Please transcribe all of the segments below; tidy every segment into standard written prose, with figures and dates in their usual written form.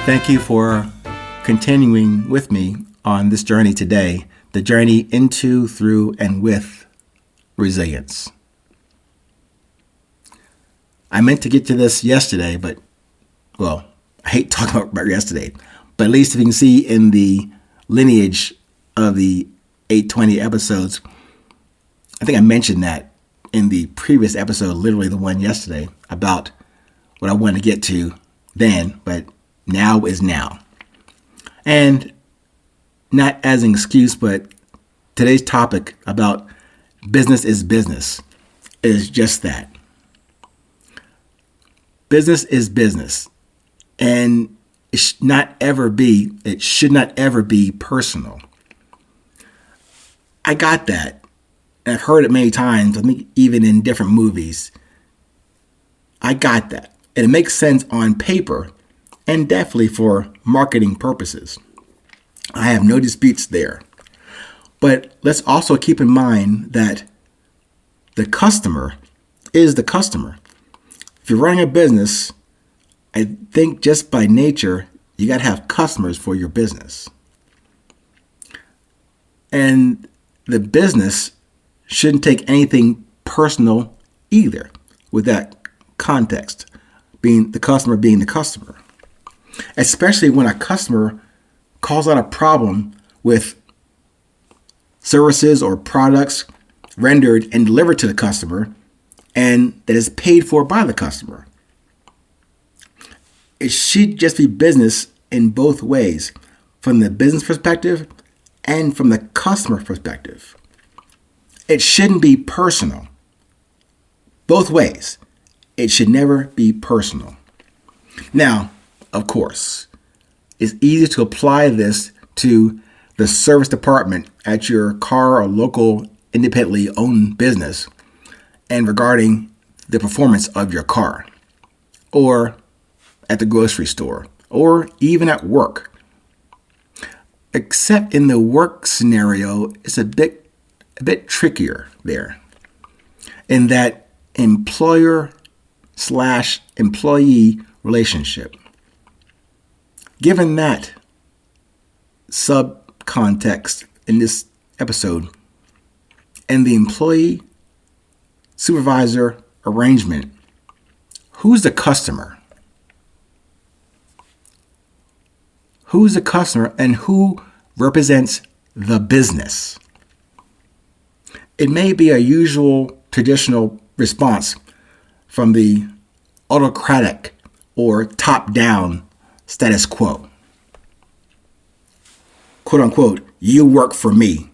Thank you for continuing with me on this journey today, the journey into, through, and with resilience. I meant to get to this yesterday, but, I hate talking about yesterday, but at least if you can see in the lineage of the 820 episodes, I think I mentioned that in the previous episode, literally the one yesterday, about what I wanted to get to then, but now is now. And not as an excuse, but today's topic about business is business is just that. Business is business. And it should not ever be personal. I got that. And I've heard it many times, I think even in different movies. I got that. And it makes sense on paper and definitely for marketing purposes. I have no disputes there. But let's also keep in mind that the customer is the customer. If you're running a business, I think just by nature, you got to have customers for your business. And the business shouldn't take anything personal either with that context, being the customer. Especially when a customer calls out a problem with services or products rendered and delivered to the customer and that is paid for by the customer. It should just be business in both ways, from the business perspective and from the customer perspective. It shouldn't be personal. Both ways. It should never be personal. Now, of course, it's easy to apply this to the service department at your car or local independently owned business and regarding the performance of your car, or at the grocery store, or even at work. Except in the work scenario, it's a bit trickier there, in that employer/employee relationship. Given that subcontext in this episode and the employee supervisor arrangement, who's the customer? Who's the customer and who represents the business? It may be a usual traditional response from the autocratic or top-down status quo. Quote unquote, you work for me,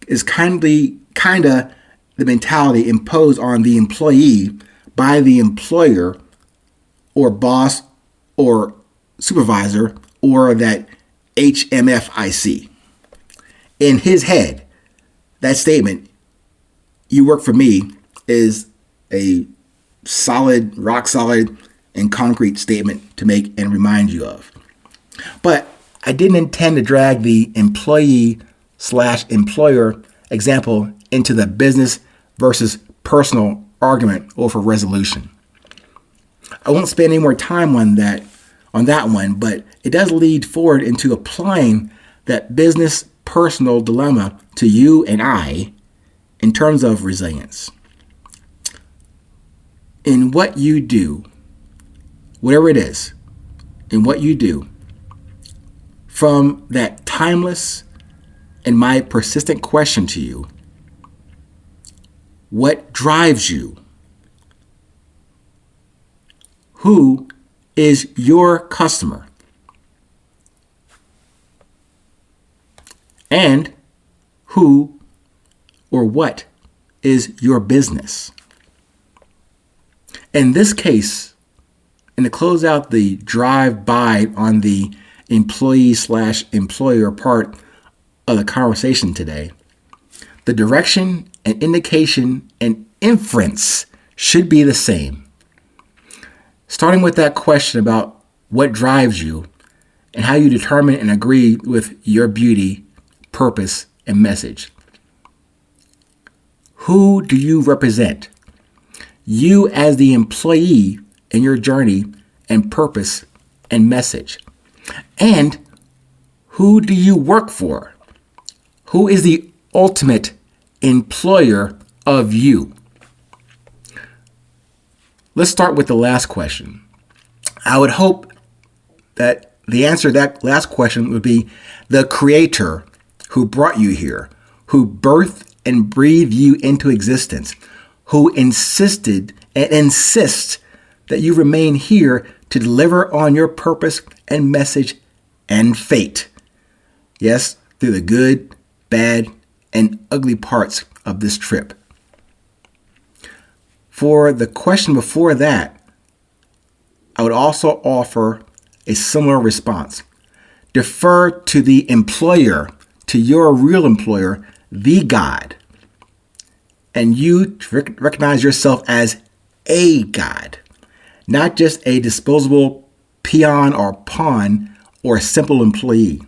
is kinda the mentality imposed on the employee by the employer or boss or supervisor or that HMFIC. In his head, that statement, you work for me, is a solid, rock solid, and concrete statement to make and remind you of. But I didn't intend to drag the employee/employer example into the business versus personal argument or for resolution. I won't spend any more time on that one, but it does lead forward into applying that business personal dilemma to you and I in terms of resilience. In what you do, whatever it is, in what you do, from that timeless and my persistent question to you, what drives you? Who is your customer? And who or what is your business? In this case, and to close out the drive-by on the employee/employer part of the conversation today, the direction and indication and inference should be the same. Starting with that question about what drives you and how you determine and agree with your beauty, purpose, and message. Who do you represent? You as the employee in your journey and purpose and message? And who do you work for? Who is the ultimate employer of you? Let's start with the last question. I would hope that the answer to that last question would be the creator who brought you here, who birthed and breathed you into existence, who insisted and insists that you remain here to deliver on your purpose and message and fate. Yes, through the good, bad, and ugly parts of this trip. For the question before that, I would also offer a similar response. Defer to the employer, to your real employer, the God. And you recognize yourself as a God, not just a disposable peon or pawn or a simple employee.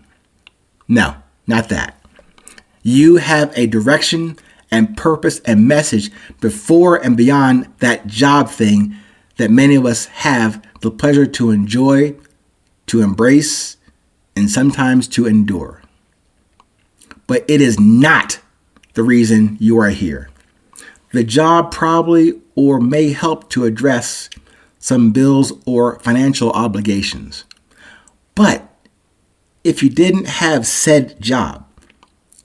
No, not that. You have a direction and purpose and message before and beyond that job thing that many of us have the pleasure to enjoy, to embrace, and sometimes to endure. But it is not the reason you are here. The job probably or may help to address some bills or financial obligations. But if you didn't have said job,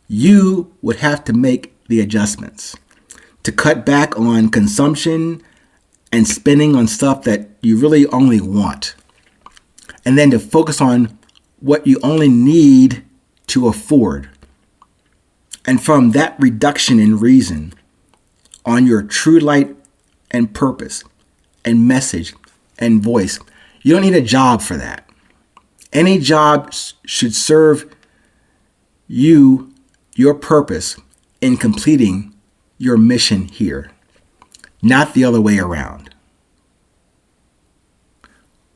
you would have to make the adjustments to cut back on consumption and spending on stuff that you really only want. And then to focus on what you only need to afford. And from that reduction in reason on your true light and purpose and message and voice, you don't need a job for that. Any job should serve you, your purpose in completing your mission here, not the other way around.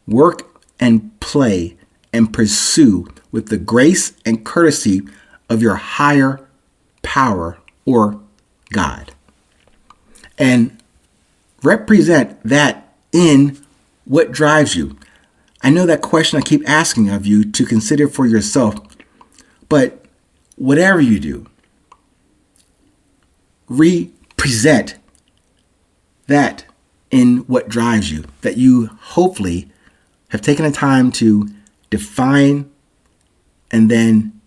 Work and play and pursue with the grace and courtesy of your higher power or God. And represent that in what drives you. I know that question I keep asking of you to consider for yourself, but whatever you do, represent that in what drives you, that you hopefully have taken the time to define and then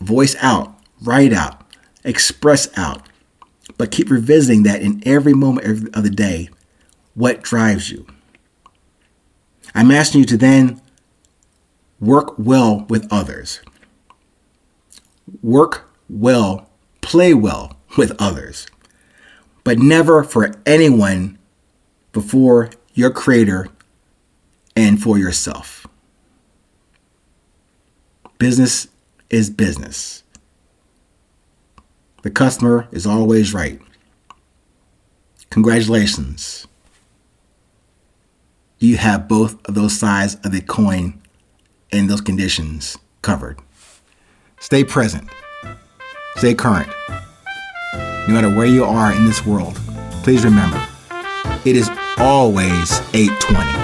voice out, write out, express out, but keep revisiting that in every moment of the day, what drives you. I'm asking you to then work well with others. Work well, play well with others, but never for anyone before your Creator and for yourself. Business is business. The customer is always right. Congratulations. You have both of those sides of the coin and those conditions covered. Stay present. Stay current. No matter where you are in this world, please remember, it is always 8:20.